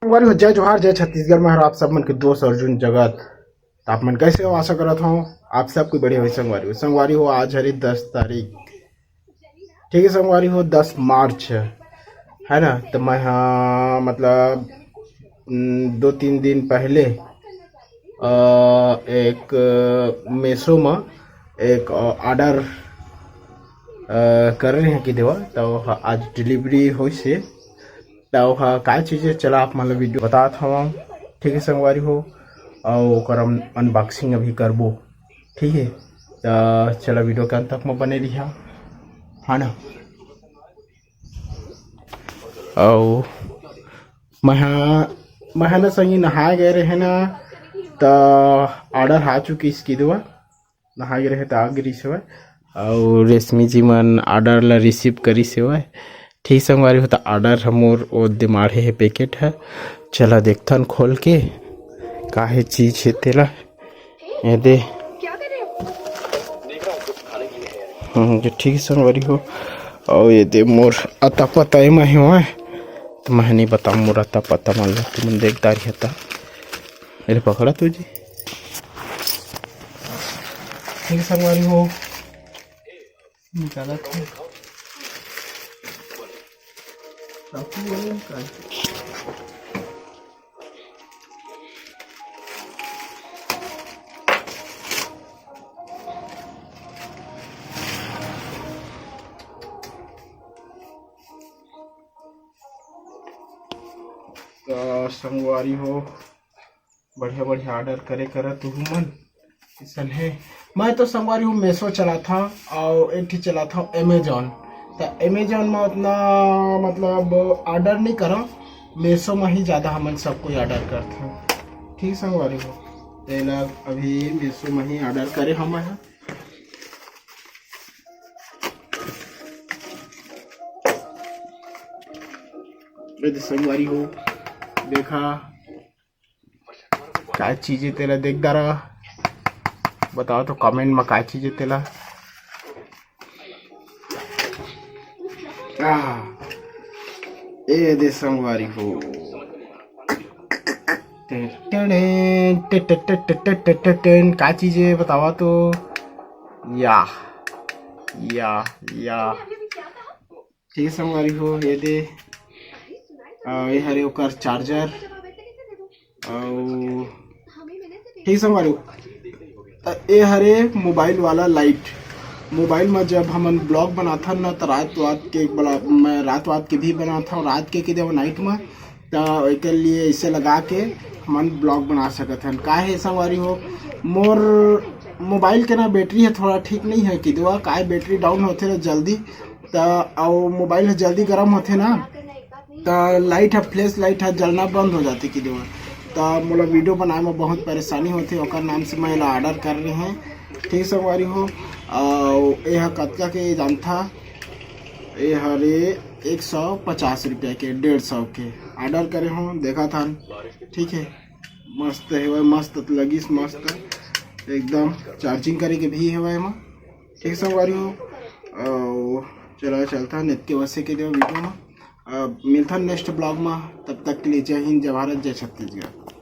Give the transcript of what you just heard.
संगवारी हो जय जोहार जय छत्तीसगढ़ में आप सब मन के दोस्त अर्जुन जगत। तो आप मन कैसे हो, आशा करत हूँ आप सबको बढ़िया हुई। संगवारी हो आज हरी 10 तारीख, ठीक है। संगवारी हो 10 मार्च है ना। तो मैं हाँ मतलब 2-3 दिन पहले एक मेसो में एक ऑर्डर कर रहे हैं कि देवा। तो आज डिलीवरी हो से तो का चीज़ें चला आप मतलब वीडियो बता था, ठीक है। संगवारी हो और अनबॉक्सिंग अभी करबो, ठीक है। तो चला वीडियो के अंत तक में बने रही है ना। और मैं ना संगी नहाए गए रहे ना, तो ऑर्डर आ चुकी इसकी दुआ नहाए गए रहे तो आ गिरी से और रेशमी जी मन ऑर्डर ला रिसीव करी से हुआ, ठीक। संगवारी होता ऑर्डर हमोर वो दिमाड़े है पैकेट है। चला देखथन खोल के काहे चीज है तेला ये दे। जो ठीक है संगवारी हो। और ये दे मोर अता पता है मैं हुआ तो मैं नहीं बताऊँ मोर अता पता मान लो तुम देखता रही था मेरे पकड़ा तुझे, ठीक है। संगवारी हो निकाला था तो संगवारी हो बढ़िया बढ़िया ऑर्डर करे करा तू मन ऐसन है। मैं तो संगवारी हूँ मेसो चला था और एक ही चला था अमेजोन। तो अमेजोन में उतना मतलब ऑर्डर नहीं करा, मेसो में ही ज़्यादा हम सब कोई ऑर्डर करते हैं, ठीक संगवारी हो। तेला अभी मेसो में ही ऑर्डर करे हम हैं। संगवारी हो देखा क्या चीज़ें तेला देख दारा, बताओ तो कमेंट में क्या चीज़ें तेला। ए दे संगवारी हो क्या चीज़ें बतावा तो या ठीक संगवारी हो। ये दे ये हरे ओकर चार्जर और ठीक संगवारी हो। ये हरे मोबाइल वाला लाइट, मोबाइल में जब हम ब्लॉग बनाथा ना तो रात के मैं रात के भी बनाता हूँ, रात के देव नाइट में। तो एक लिए इसे लगा के हम ब्लॉग बना सकते हैं। का है संगवारी हो मोर मोबाइल के ना बैटरी है थोड़ा ठीक नहीं है कि दुआ का बैटरी डाउन होते ना जल्दी, तो मोबाइल जल्दी गर्म होते ना तो लाइट है फ्लैश लाइट है जलना बंद हो जाती कि दुआ। तो मोला वीडियो बनाए में बहुत परेशानी होती है, और नाम से मैं ऑर्डर कर रहे हैं, ठीक संगवारी हो। यह कतका के जानता ये हरे 150 रुपया के 150 के ऑर्डर करे हो देखा था, ठीक है। मस्त है वह, मस्त लगी मस्त एकदम चार्जिंग करे के भी है वह, ठीक संगवारी हो। चला चलता नित के वैसे के दो वीडियो में मिलता नेक्स्ट ब्लॉग में, तब तक के लिए जय हिंद जय भारत जय छत्तीसगढ़।